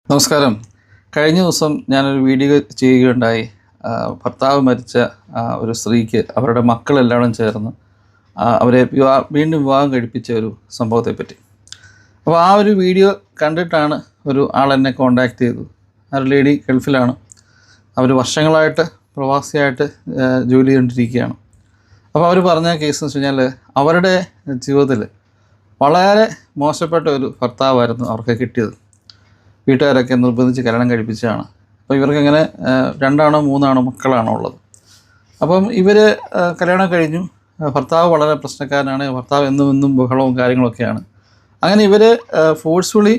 നമസ്കാരം. കഴിഞ്ഞ ദിവസം ഞാനൊരു വീഡിയോ ചെയ്യുകയുണ്ടായി. ഭർത്താവ് മരിച്ച ഒരു സ്ത്രീക്ക് അവരുടെ മക്കളെല്ലാവരും ചേർന്ന് അവരെ വീണ്ടും വിവാഹം കഴിപ്പിച്ച ഒരു സംഭവത്തെപ്പറ്റി. അപ്പോൾ ആ ഒരു വീഡിയോ കണ്ടിട്ടാണ് ഒരു ആളെന്നെ കോണ്ടാക്ട് ചെയ്തത്. ആ ഒരു ലേഡി ഗൾഫിലാണ്. അവർ വർഷങ്ങളായിട്ട് പ്രവാസിയായിട്ട് ജോലി ചെയ്തുകൊണ്ടിരിക്കുകയാണ്. അപ്പോൾ അവർ പറഞ്ഞ കേസ് എന്ന് വെച്ച് കഴിഞ്ഞാൽ അവരുടെ ജീവിതത്തിൽ വളരെ മോശപ്പെട്ട ഒരു ഭർത്താവായിരുന്നു അവർക്ക് കിട്ടിയത്. വീട്ടുകാരൊക്കെ നിർബന്ധിച്ച് കല്യാണം കഴിപ്പിച്ചതാണ്. അപ്പോൾ ഇവർക്കങ്ങനെ 2-3 മക്കളാണ് ഉള്ളത്. അപ്പം ഇവർ കല്യാണം കഴിഞ്ഞു. ഭർത്താവ് വളരെ പ്രശ്നക്കാരനാണ്. ഭർത്താവ് എന്നും ബഹളവും കാര്യങ്ങളൊക്കെയാണ്. അങ്ങനെ ഇവർ ഫോഴ്സ്ഫുള്ളി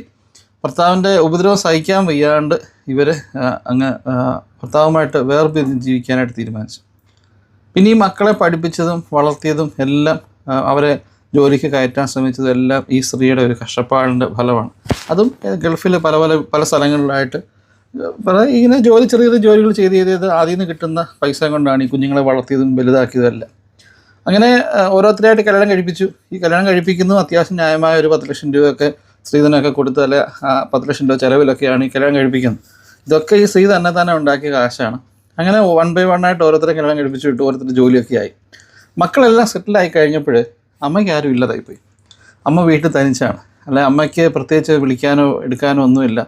ഭർത്താവിൻ്റെ ഉപദ്രവം സഹിക്കാൻ വയ്യാണ്ട് ഇവർ അങ്ങ് ഭർത്താവുമായിട്ട് വേർപിരിഞ്ഞ് ജീവിക്കാനായിട്ട് തീരുമാനിച്ചു. പിന്നെ ഈ മക്കളെ പഠിപ്പിച്ചതും വളർത്തിയതും എല്ലാം അവരെ ജോലിക്ക് കയറ്റാൻ ശ്രമിച്ചതും എല്ലാം ഈ സ്ത്രീയുടെ ഒരു കഷ്ടപ്പാടിൻ്റെ ഫലമാണ്. അതും ഗൾഫിൽ പല സ്ഥലങ്ങളിലായിട്ട് ഇങ്ങനെ ചെറിയ ജോലികൾ ചെയ്ത് അതിൽ നിന്ന് കിട്ടുന്ന പൈസ കൊണ്ടാണ് ഈ കുഞ്ഞുങ്ങളെ വളർത്തിയതും വലുതാക്കിയതും എല്ലാം. അങ്ങനെ ഓരോരുത്തരായിട്ട് കല്യാണം കഴിപ്പിച്ചു. ഈ കല്യാണം കഴിപ്പിക്കുന്നതും അത്യാവശ്യം ന്യായമായ ഒരു 10 ലക്ഷം രൂപയൊക്കെ സ്ത്രീധനമൊക്കെ കൊടുത്ത് 10 ലക്ഷം രൂപ ചിലവിലൊക്കെയാണ് ഈ കല്യാണം കഴിപ്പിക്കുന്നത്. ഇതൊക്കെ ഈ സ്ത്രീ തന്നെ ഉണ്ടാക്കിയ കാശാണ്. അങ്ങനെ 1 by 1 ആയിട്ട് ഓരോരുത്തരെ കല്യാണം കഴിപ്പിച്ചു വിട്ടു. ഓരോരുത്തരുടെ ജോലിയൊക്കെ ആയി. മക്കളെല്ലാം സെറ്റിലായി കഴിഞ്ഞപ്പോൾ അമ്മയ്ക്ക് ആരും ഇല്ലതായിപ്പോയി. അമ്മ വീട്ടിൽ തനിച്ചാണ്. അല്ലെ, അമ്മയ്ക്ക് പ്രത്യേകിച്ച് വിളിക്കാനോ എടുക്കാനോ ഒന്നുമില്ല.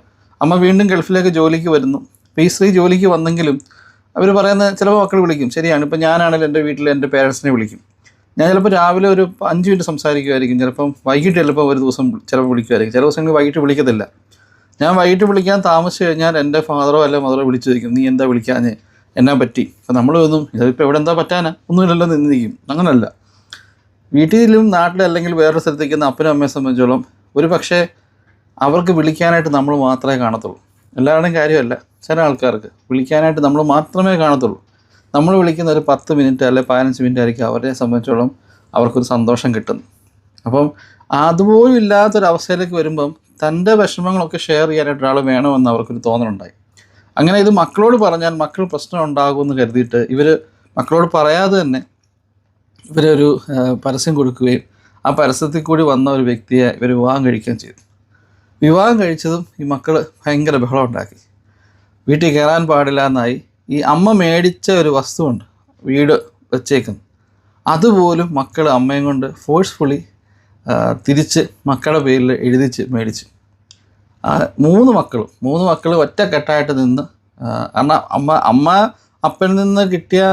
അമ്മ വീണ്ടും ഗൾഫിലേക്ക് ജോലിക്ക് വരുന്നു. അപ്പോൾ ഈ സ്ത്രീ ജോലിക്ക് വന്നെങ്കിലും അവർ പറയുന്ന ചിലപ്പോൾ മക്കൾ വിളിക്കും. ശരിയാണ്. ഇപ്പോൾ ഞാനാണെങ്കിലും എൻ്റെ വീട്ടിൽ എൻ്റെ പേരൻസിനെ വിളിക്കും. ഞാൻ ചിലപ്പോൾ രാവിലെ ഒരു 5 മിനിറ്റ് സംസാരിക്കുമായിരിക്കും. ചിലപ്പം വൈകിട്ട് ചിലപ്പോൾ ഒരു ദിവസം ചിലപ്പോൾ വിളിക്കുമായിരിക്കും. ചില ദിവസങ്ങളിൽ വൈകിട്ട് വിളിക്കത്തില്ല. ഞാൻ വൈകിട്ട് വിളിക്കാൻ താമസിച്ച് കഴിഞ്ഞാൽ എൻ്റെ ഫാദറോ അല്ലെ മദറോ വിളിച്ചു ചോദിക്കും, നീ എന്താ വിളിക്കാഞ്ഞ്, എന്നാ പറ്റി? അപ്പോൾ നമ്മളൊന്നും ഇതിപ്പോൾ എവിടെ എന്താ പറ്റാനാ, ഒന്നുമില്ലല്ലോ നിന്നിരിക്കും. അങ്ങനല്ല. വീട്ടിലും നാട്ടിലും അല്ലെങ്കിൽ വേറൊരു സ്ഥലത്തേക്കുന്ന അപ്പനും അമ്മയെ സംബന്ധിച്ചോളം ഒരു പക്ഷേ അവർക്ക് വിളിക്കാനായിട്ട് നമ്മൾ മാത്രമേ കാണത്തുള്ളൂ. എല്ലാവരുടെയും കാര്യമല്ല. ചില ആൾക്കാർക്ക് വിളിക്കാനായിട്ട് നമ്മൾ മാത്രമേ കാണത്തുള്ളൂ. നമ്മൾ വിളിക്കുന്ന ഒരു 10 മിനിറ്റ് അല്ലെങ്കിൽ 15 മിനിറ്റ് ആയിരിക്കും അവരെ സംബന്ധിച്ചോളം അവർക്കൊരു സന്തോഷം കിട്ടുന്നു. അപ്പം അതുപോലും ഇല്ലാത്തൊരവസ്ഥയിലേക്ക് വരുമ്പം തൻ്റെ വിഷമങ്ങളൊക്കെ ഷെയർ ചെയ്യാനായിട്ട് ഒരാൾ വേണമെന്ന് അവർക്കൊരു തോന്നലുണ്ടായി. അങ്ങനെ ഇത് മക്കളോട് പറഞ്ഞാൽ മക്കൾ പ്രശ്നം ഉണ്ടാകുമെന്ന് കരുതിയിട്ട് ഇവർ മക്കളോട് പറയാതെ തന്നെ ഇവരൊരു പരസ്യം കൊടുക്കുകയും ആ പരസ്യത്തിൽ കൂടി വന്ന ഒരു വ്യക്തിയെ ഇവർ വിവാഹം കഴിക്കുകയും ചെയ്തു. വിവാഹം കഴിച്ചതും ഈ മക്കൾ ഭയങ്കര ബഹളം ഉണ്ടാക്കി. വീട്ടിൽ കയറാൻ പാടില്ല എന്നായി. ഈ അമ്മ മേടിച്ച ഒരു വസ്തുവുണ്ട്, വീട് വെച്ചേക്കുന്നു, അതുപോലും മക്കൾ അമ്മയും കൊണ്ട് ഫോഴ്സ്ഫുള്ളി തിരിച്ച് മക്കളുടെ പേരിൽ എഴുതിച്ച് മേടിച്ചു. 3 മക്കൾ ഒറ്റക്കെട്ടായിട്ട് നിന്ന്. കാരണം അമ്മ അപ്പനിൽ നിന്ന് കിട്ടിയ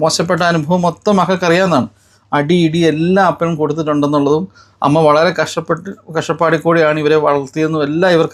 മോശപ്പെട്ട അനുഭവം മൊത്തം മക്കൾക്ക് അറിയാവുന്നതാണ്. അടി ഇടി എല്ലാം അപ്പനും കൊടുത്തിട്ടുണ്ടെന്നുള്ളതും അമ്മ വളരെ കഷ്ടപ്പാടിൽ കൂടിയാണ് ഇവരെ വളർത്തിയെന്നും എല്ലാം ഇവർക്ക്